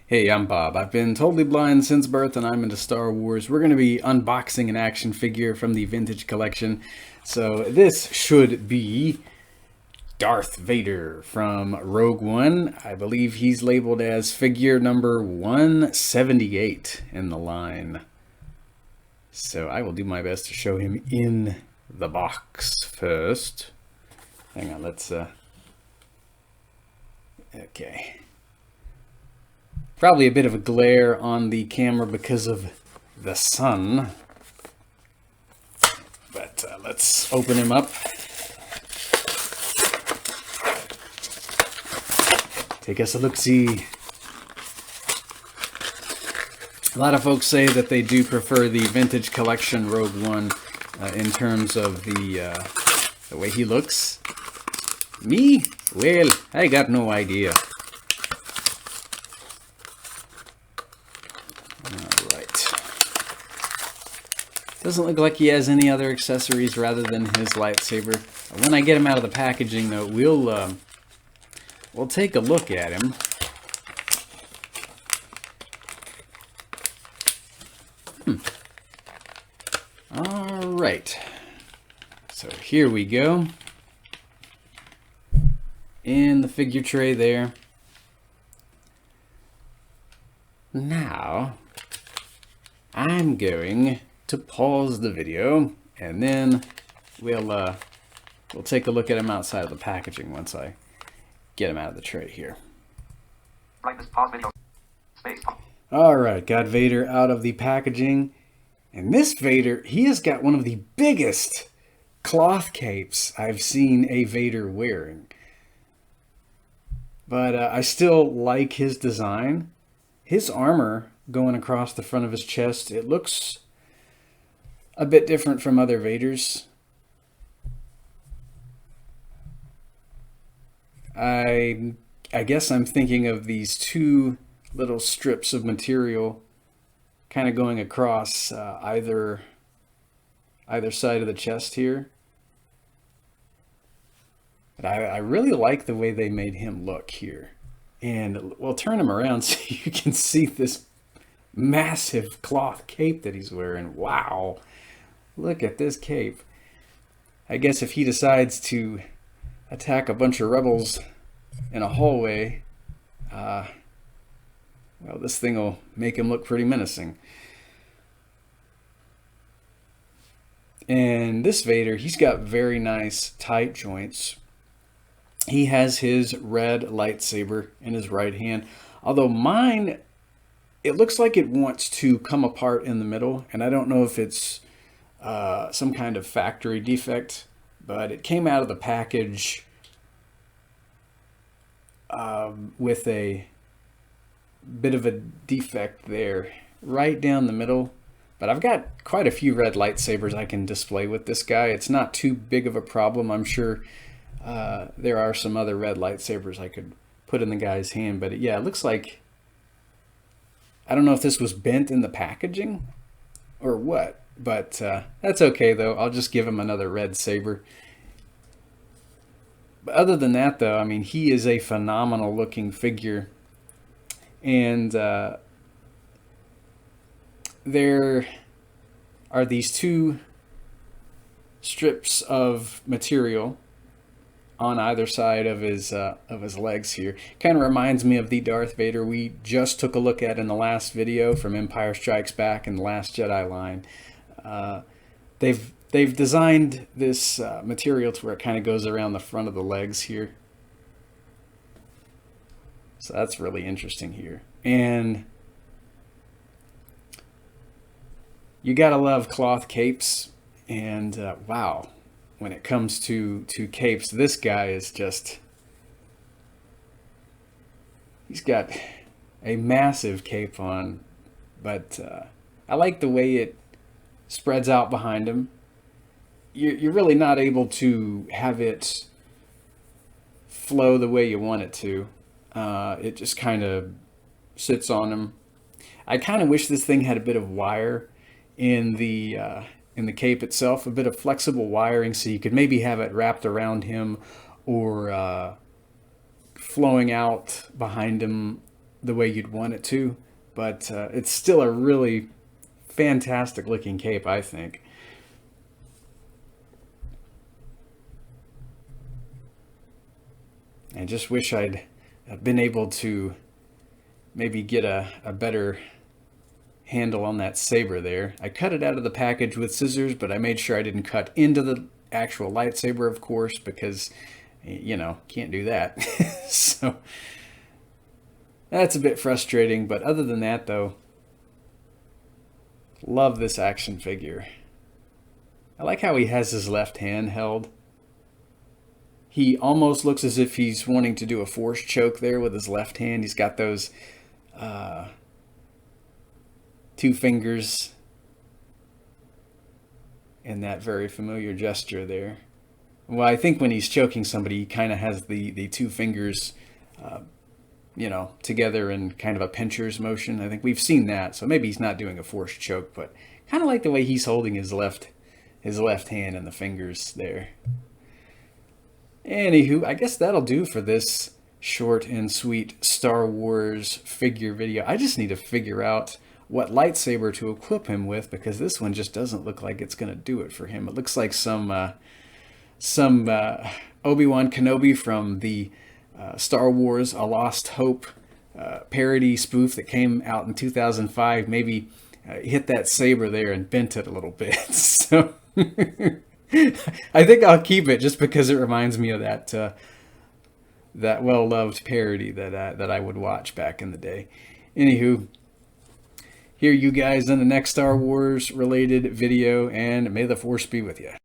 Hey, I'm Bob. I've been totally blind since birth and I'm into Star Wars. We're going to be unboxing an action figure from the vintage collection. So this should be Darth Vader from Rogue One. I believe he's labeled as figure number 178 in the line. So I will do my best to show him in the box first. Hang on, let's... Okay. Probably a bit of a glare on the camera because of the sun. But let's open him up. Take us a look-see. A lot of folks say that they do prefer the vintage collection Rogue One in terms of the way he looks. Me? Well, I got no idea. Doesn't look like he has any other accessories rather than his lightsaber. When I get him out of the packaging, though, we'll take a look at him. All right. So here we go. In the figure tray there. Now, I'm going to pause the video and then we'll take a look at him outside of the packaging once I get him out of the tray here. Blindness, pause video. Space. Alright, got Vader out of the packaging, and this Vader, he has got one of the biggest cloth capes I've seen a Vader wearing. But I still like his design. His armor going across the front of his chest, it looks a bit different from other Vaders. I guess I'm thinking of these two little strips of material kind of going across either side of the chest here. But I really like the way they made him look here. And we'll turn him around so you can see this massive cloth cape that he's wearing. Wow. Look at this cape. I guess if he decides to attack a bunch of rebels in a hallway, well, this thing will make him look pretty menacing. And this Vader, he's got very nice tight joints. He has his red lightsaber in his right hand. Although mine, it looks like it wants to come apart in the middle. And I don't know if it's some kind of factory defect, but it came out of the package with a bit of a defect there, right down the middle. But I've got quite a few red lightsabers I can display with this guy. It's not too big of a problem. I'm sure there are some other red lightsabers I could put in the guy's hand, but yeah, it looks like, I don't know if this was bent in the packaging or what. But that's okay, though. I'll just give him another red saber. But other than that, though, I mean, he is a phenomenal looking figure. And there are these two strips of material on either side of his legs here. Kind of reminds me of the Darth Vader we just took a look at in the last video from Empire Strikes Back and the Last Jedi line. They've designed this material to where it kind of goes around the front of the legs here. So that's really interesting here. And you gotta love cloth capes. And wow, when it comes to capes, this guy is just... He's got a massive cape on, but I like the way it spreads out behind him. You're really not able to have it flow the way you want it to. It just kind of sits on him. I kind of wish this thing had a bit of wire in the cape itself, a bit of flexible wiring, so you could maybe have it wrapped around him or flowing out behind him the way you'd want it to, but it's still a really fantastic looking cape, I think. I just wish I'd been able to maybe get a better handle on that saber there. I cut it out of the package with scissors, but I made sure I didn't cut into the actual lightsaber, of course, because, you know, can't do that. So that's a bit frustrating, but other than that, though, love this action figure. I like how he has his left hand held. He almost looks as if he's wanting to do a force choke there with his left hand. He's got those two fingers in that very familiar gesture there. Well, I think when he's choking somebody, he kind of has the two fingers, you know, together in kind of a pincher's motion. I think we've seen that. So maybe he's not doing a force choke, but kind of like the way he's holding his left hand and the fingers there. Anywho, I guess that'll do for this short and sweet Star Wars figure video. I just need to figure out what lightsaber to equip him with, because this one just doesn't look like it's going to do it for him. It looks like some Obi-Wan Kenobi from the Star Wars A Lost Hope parody spoof that came out in 2005. Maybe hit that saber there and bent it a little bit. So I think I'll keep it just because it reminds me of that that well-loved parody that I would watch back in the day. Anywho, hear you guys in the next Star Wars related video, and may the Force be with you.